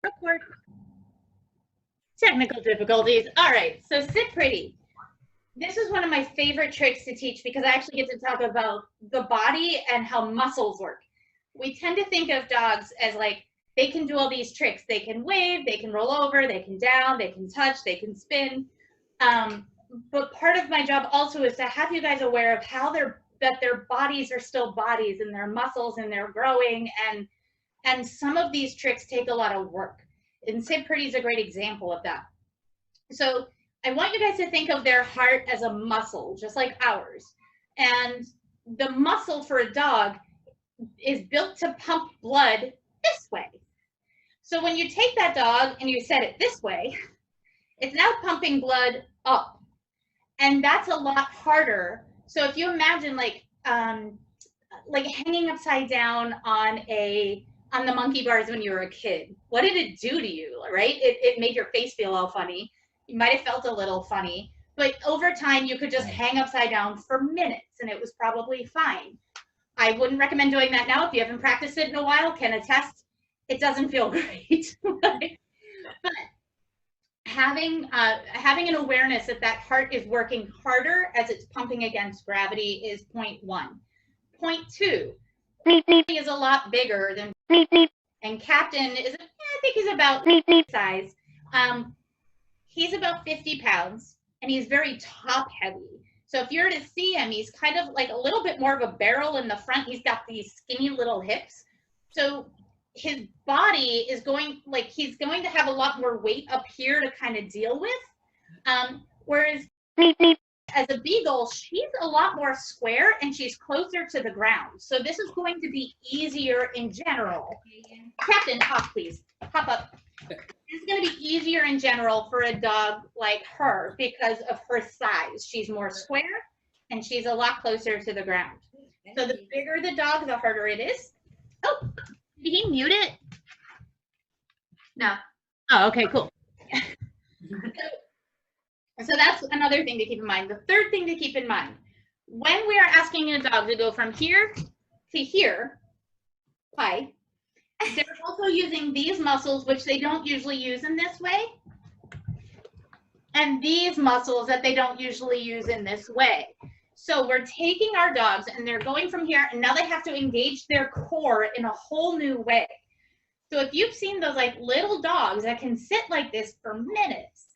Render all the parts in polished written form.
Record. Technical difficulties. All right, so sit pretty. This is one of my favorite tricks to teach because I actually get to talk about the body and how muscles work. We tend to think of dogs as like, they can do all these tricks. They can wave, they can roll over, they can down, they can touch, they can spin. But part of my job also is to have you guys aware of how that their bodies are still bodies and their muscles and they're growing, and some of these tricks take a lot of work. And sit pretty is a great example of that. So I want you guys to think of their heart as a muscle, just like ours. And the muscle for a dog is built to pump blood this way. So when you take that dog and you set it this way, it's now pumping blood up. And that's a lot harder. So if you imagine like hanging upside down on the monkey bars when you were a kid, what did it do to you, right? It made your face feel all funny. You might have felt a little funny, but over time you could just hang upside down for minutes and it was probably fine. I wouldn't recommend doing that now. If you haven't practiced it in a while, can attest, it doesn't feel great. But having an awareness that heart is working harder as it's pumping against gravity is point one. Point two, is a lot bigger than, and Captain is, I think he's about size. He's about 50 pounds and he's very top heavy. So if you're to see him, he's kind of like a little bit more of a barrel in the front. He's got these skinny little hips. So his body is he's going to have a lot more weight up here to kind of deal with. Whereas as a beagle, she's a lot more square and she's closer to the ground. So this is going to be easier in general. Captain, hop please, hop up. It's going to be easier in general for a dog like her because of her size. She's more square and she's a lot closer to the ground. So the bigger the dog, the harder it is. Oh, did he mute it? No. Oh, okay, cool. So that's another thing to keep in mind. The third thing to keep in mind, when we are asking a dog to go from here to here, hi, they're also using these muscles, which they don't usually use in this way, and these muscles that they don't usually use in this way. So we're taking our dogs and they're going from here, and now they have to engage their core in a whole new way. So if you've seen those like little dogs that can sit like this for minutes,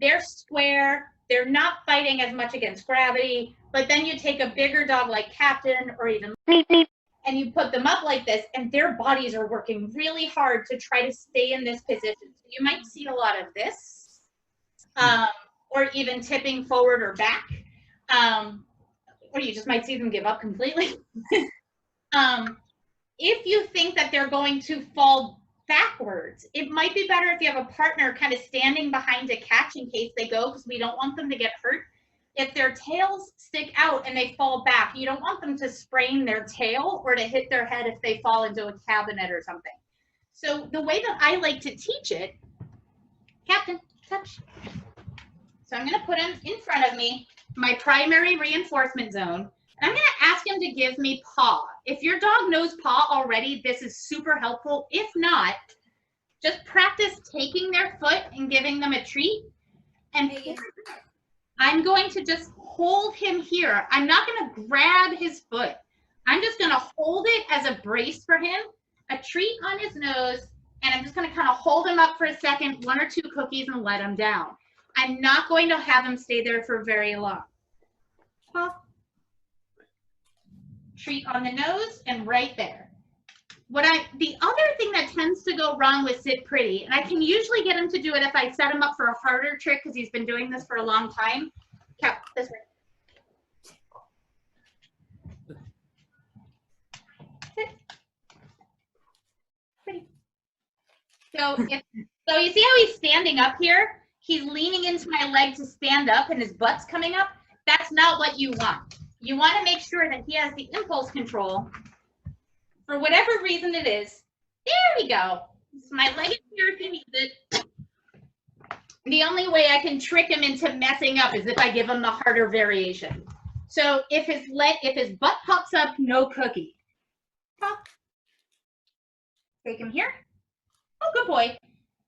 they're square, they're not fighting as much against gravity, but then you take a bigger dog like Captain or even and you put them up like this and their bodies are working really hard to try to stay in this position. So you might see a lot of this, or even tipping forward or back, or you just might see them give up completely. If you think that they're going to fall backwards, it might be better if you have a partner kind of standing behind to catch in case they go, because we don't want them to get hurt. If their tails stick out and they fall back, you don't want them to sprain their tail or to hit their head if they fall into a cabinet or something. So the way that I like to teach it, Captain, touch. So I'm going to put him in front of me, my primary reinforcement zone, and I'm going to ask him to give me paw. If your dog knows paw already, this is super helpful. If not, just practice taking their foot and giving them a treat. And I'm going to just hold him here. I'm not going to grab his foot. I'm just going to hold it as a brace for him, a treat on his nose, and I'm just going to kind of hold him up for a second, 1 or 2 cookies, and let him down. I'm not going to have him stay there for very long. Pop. Treat on the nose and right there. The other thing that tends to go wrong with sit pretty, and I can usually get him to do it if I set him up for a harder trick because he's been doing this for a long time. Cap, this way. Sit. Pretty. So you see how he's standing up here? He's leaning into my leg to stand up and his butt's coming up. That's not what you want. You want to make sure that he has the impulse control. For whatever reason it is, there we go. So my leg is here if he needs it. The only way I can trick him into messing up is if I give him the harder variation. So if his butt pops up, no cookie. Pop. Take him here. Oh, good boy.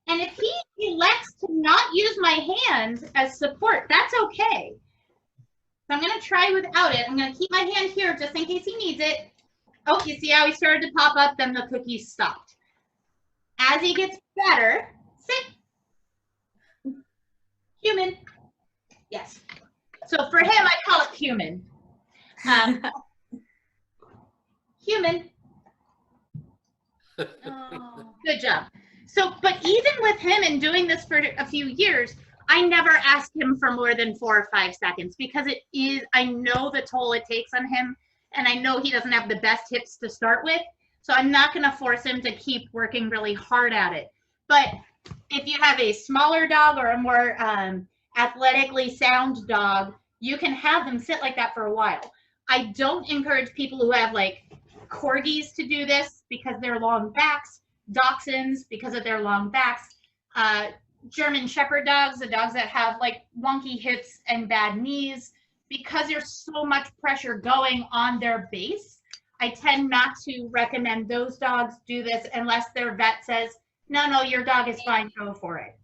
And if he elects to not use my hands as support, that's okay. So I'm going to try without it. I'm going to keep my hand here just in case he needs it. Oh, you see how he started to pop up? Then the cookies stopped. As he gets better, sit. Human. Yes. So for him, I call it human. Human. Oh, good job. So, but even with him and doing this for a few years, I never asked him for more than 4 or 5 seconds because it is, I know the toll it takes on him, and I know he doesn't have the best hips to start with. So I'm not going to force him to keep working really hard at it. But if you have a smaller dog or a more athletically sound dog, you can have them sit like that for a while. I don't encourage people who have like corgis to do this because they're long backs, dachshunds because of their long backs, German Shepherd dogs, the dogs that have like wonky hips and bad knees, because there's so much pressure going on their base. I tend not to recommend those dogs do this unless their vet says, no, your dog is fine, go for it.